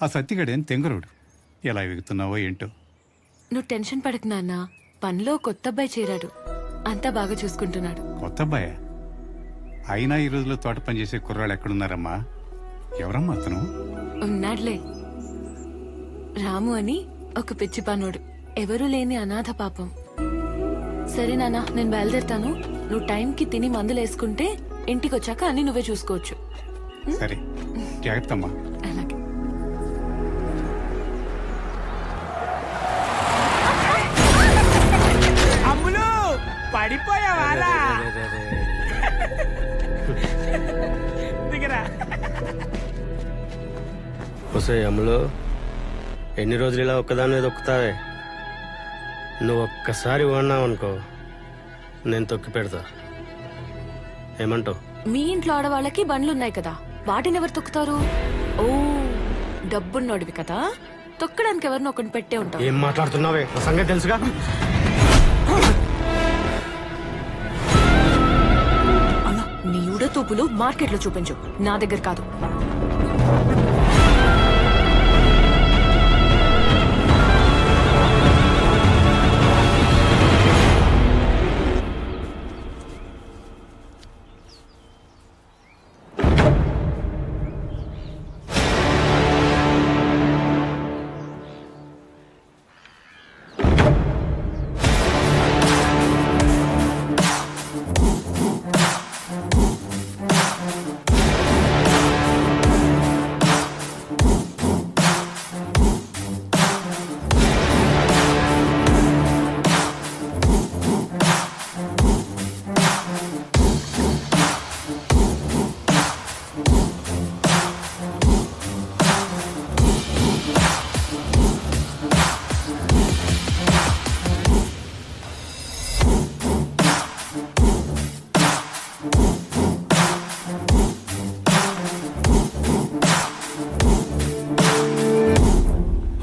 ఆ సత్తిగడేం తెంగరుడు. ఎలా ఎగుతున్నావో ఏంటో. నువ్వు టెన్షన్ పడకు నాన్న. పనిలో కొత్త అబ్బాయి చేరాడు, అంతా బాగా చూసుకుంటున్నాడు. కొత్త అబ్బాయా? అయినా ఈ రోజులో తోట పని చేసే కుర్రాళ్ళు ఎక్కడున్నారమ్మా? ఎవరమ్మా అతను? ఉన్నాడులే, రాము అని ఒక పిచ్చి పనుడు, ఎవరూ లేని అనాథ పాపం. సరే నాన్న, నేను బయలుదేరుతాను. నువ్వు టైంకి తిని మందులు వేసుకుంటే ఇంటికి వచ్చాక అన్ని నువ్వే చూసుకోవచ్చు. సరే, జాగ్రత్త అమ్మా. అలాగే. అమ్ములు పడిపోయావారా? దిగరా. ఒసే అమ్ములు, ఎన్ని రోజులు ఇలా ఒక్కదాని దొక్కుతావే? నువ్వు ఒక్కసారి వాడినావు అనుకో, నేను తొక్కి పెడతా. ఏమంటావు? మీ ఇంట్లో ఆడవాళ్ళకి బండ్లున్నాయి కదా, వాటిని ఎవరు తొక్కుతారు? ఓ, డబ్బున్నోడివి కదా, తొక్కడానికి ఎవరినో ఒకటి పెట్టే ఉంటావు. ఏం మాట్లాడుతున్నావే? నా సంగతి తెలుసుగా. నీ ఉడతూపులు మార్కెట్లో చూపించు, నా దగ్గర కాదు.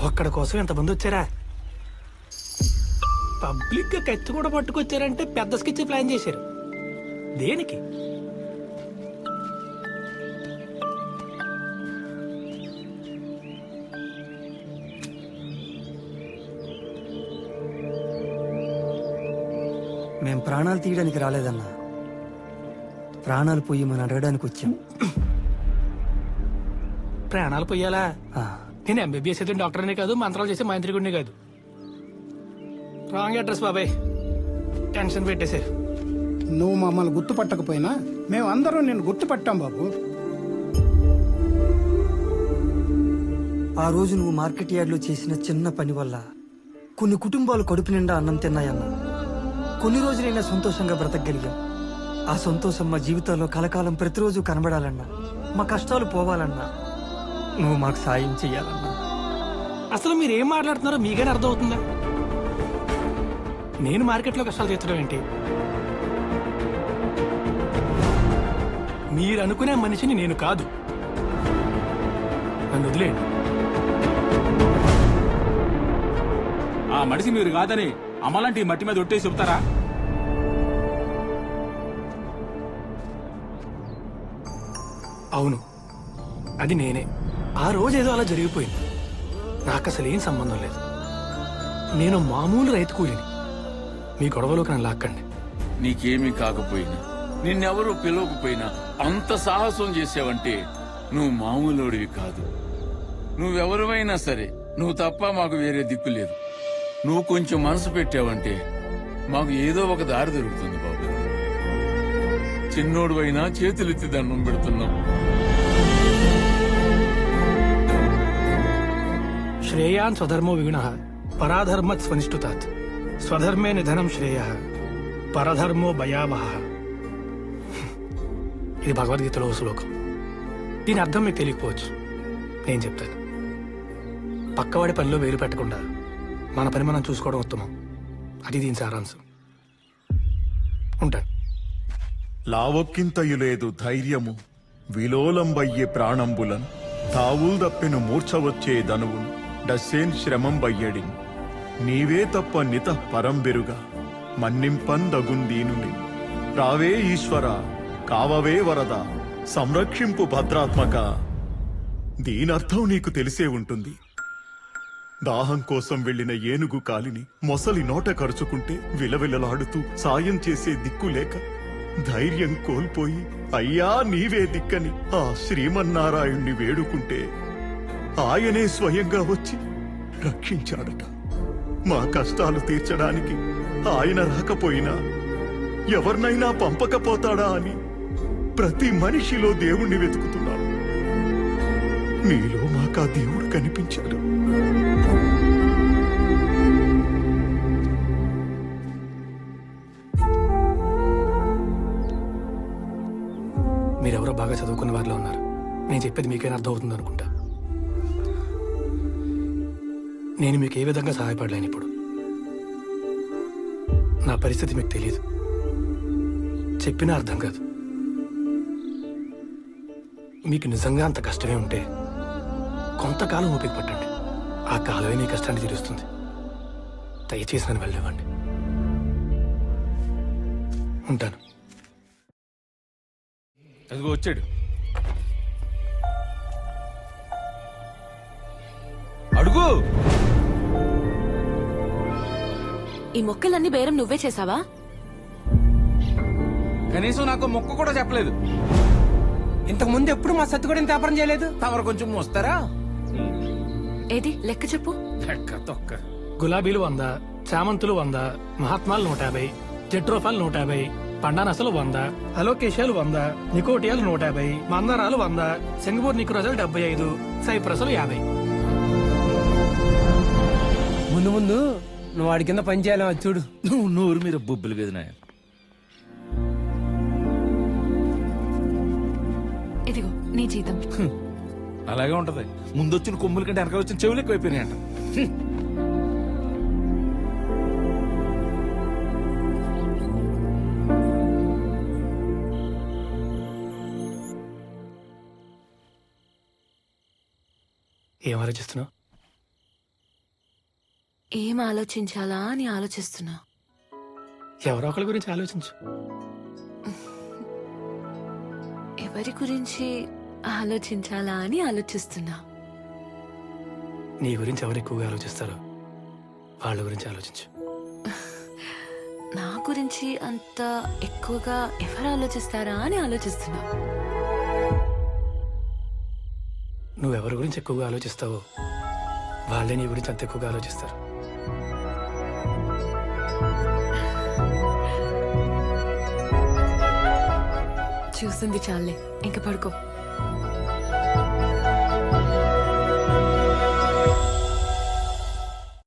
ఒక్కడ కోసం ఎంతమంది వచ్చారా? పబ్లిక్ గా కత్తి కూడా పట్టుకొచ్చారంటే పెద్ద స్కెచ్ ప్లాన్ చేశారు. దేనికి? మేం ప్రాణాలు తీయడానికి రాలేదన్నా, ప్రాణాలు పోయి మనం అడగడానికి వచ్చాం. ప్రాణాలు పోయాలా? ఆ, నేను ఎంబీబీఎస్ అయితే డాక్టర్నే కాదు, మంత్రాలు చేసే మంత్రికుడిని కాదు. రాంగ్ అడ్రస్ బాబాయ్, టెన్షన్ పెట్టేశారు. నువ్వు మమ్మల్ని గుర్తుపట్టకపోయినా మేము అందరం నేను గుర్తుపట్టాం బాబు. ఆ రోజు నువ్వు మార్కెట్ యార్డ్లో చేసిన చిన్న పని వల్ల కొన్ని కుటుంబాలు కడుపు నిండా అన్నం తిన్నాయన్నా. కొన్ని రోజులైనా సంతోషంగా బ్రతకగలిగాం. ఆ సంతోషం మా జీవితాల్లో కలకాలం ప్రతిరోజు కనబడాలన్నా, మా కష్టాలు పోవాలన్నా నువ్వు మాకు సాయం చెయ్యాలన్నా. అసలు మీరు ఏం మాట్లాడుతున్నారో మీకైనా అర్థమవుతుందా? నేను మార్కెట్లో కష్టాలు తీర్చడం ఏంటి? మీరు అనుకునే మనిషిని నేను కాదు, నన్ను వదిలేండి. ఆ మనిషి మీరు కాదని అమ్మలాంటి మట్టి మీద ఒట్టేసి చెప్తారా? అవును, అది నేనే. ఆ రోజు ఏదో అలా జరిగిపోయింది. నాకు అసలు ఏం సంబంధం లేదు. నేను మామూలు రైతు కూలిని. మీ గొడవలోకి నన్ను లాక్కండి. నీకేమీ కాకపోయినా, నిన్నెవరూ పిలవకపోయినా అంత సాహసం చేసావంటే నువ్వు మామూలుడివి కాదు. నువ్వెవరివైనా సరే, నువ్వు తప్ప మాకు వేరే దిక్కు లేదు. నువ్వు కొంచెం మనసు పెట్టావంటే మాకు ఏదో ఒక దారి దొరుకుతుంది బాబు. చిన్నోడువైనా చేతులెత్తి దండం పెడుతున్నాం. శ్రేయాన్ స్వధర్మో విగుణః పరాధర్మత్ స్వనిష్ఠుతాత్ స్వధర్మే నిధనం శ్రేయః పరధర్మో భయావహః. ఇది భగవద్గీతలో శ్లోకం. దీని అర్థం మీకు తెలియకపోవచ్చు, నేను చెప్తాను. పక్కవాడి పనిలో వేలు పెట్టకుండా మన పని మనం చూసుకోవడం ఉత్తమం. అది దీని సారాంశం. ఉంటాను. లావొక్కింతయు లేదు ధైర్యము, విలోలంబయ్యే ప్రాణంబులను తావుల్ దప్పెను మూర్ఛవచ్చే ధనువును డస్సేన్ శ్రమం బయ్యడిన్. నీవే తప్ప నిత పరంబెరుగా మన్నింపందగుందీనుని. రావే ఈశ్వర, కావవే వరద, సంరక్షింపు భద్రాత్మక. దీనర్థం నీకు తెలిసే ఉంటుంది. దాహం కోసం వెళ్లిన ఏనుగు కాలిని మొసలి నోట కరుచుకుంటే విలవిలలాడుతూ సాయం చేసే దిక్కులేక ధైర్యం కోల్పోయి అయ్యా నీవే దిక్కని ఆ శ్రీమన్నారాయుణ్ణి వేడుకుంటే ఆయనే స్వయంగా వచ్చి రక్షించాడట. మా కష్టాలు తీర్చడానికి ఆయన రాకపోయినా ఎవరినైనా పంపకపోతాడా అని ప్రతి మనిషిలో దేవుణ్ణి వెతుకుతున్నాను. నీలో మాకా దేవుడు కనిపించాడు. మీరెవరో బాగా చదువుకున్న వారిలో ఉన్నారు. నేను చెప్పేది మీకైనా అర్థం అవుతుంది అనుకుంటా. నేను మీకు ఏ విధంగా సహాయపడలేను. ఇప్పుడు నా పరిస్థితి మీకు తెలియదు, చెప్పినా అర్థం కాదు. మీకు నిజంగా అంత కష్టమే ఉంటే కొంతకాలం ఓపిక పట్టండి. ఆ కాలమే మీ కష్టాన్ని తీరుస్తుంది. దయచేసి నన్ను వెళ్ళనివ్వండి. ఉంటాను. అదిగో వచ్చాడు. అడుగు. ఈ మొక్కలన్నీ బేరం నువ్వే చేసావా? కనీసం నాకు మొక్క కూడా చెప్పలేదు. ఇంతకు ముందు ఎప్పుడు మా సత్తుగూడెం వ్యాపారం చేయలేదు. తమరు కొంచెం మోస్తారా? ఏది లెక్క చెప్పు. గులాబీలు 100, చామంతులు 100, మహాత్మాలు 150, జట్రోఫాలు 150, పండానసలు 100, అలోకేషాలు 100, నికోటియాలు 150, మందారాలు 100, సింగపూర్ నిక్రోజాలు 75, సైప్రసలు 50. ముందు ముందు నువ్వు వాడి కింద పని చేయాలి చూడు. నువ్వు నూరు మీరు బొబ్బులు కదా. ఇదిగో నీ జీతం. అలాగే ఉంటది. ముందొచ్చిన కొమ్ముల కంటే వెనక వచ్చిన చెవులు ఎక్కువైపోయినాయంట. ఏం ఆలోచిస్తున్నావు? ఏం ఆలోచించాలా అని ఆలోచిస్తున్నా. ఎవరో ఒకరి గురించి ఆలోచించు. ఎవరి గురించి ఆలోచించాలా అని ఆలోచిస్తున్నా. నీ గురించి ఎవరు ఎక్కువగా ఆలోచిస్తారో వాళ్ళ గురించి ఆలోచించు. నా గురించి అంత ఎక్కువగా ఎవరు ఆలోచిస్తారా అని ఆలోచిస్తున్నా. నువ్వెవరి గురించి ఎక్కువగా ఆలోచిస్తావో వాళ్ళే నీ గురించి అంత ఎక్కువగా ఆలోచిస్తారు. చూసింది చాలే, ఇంక పడుకో.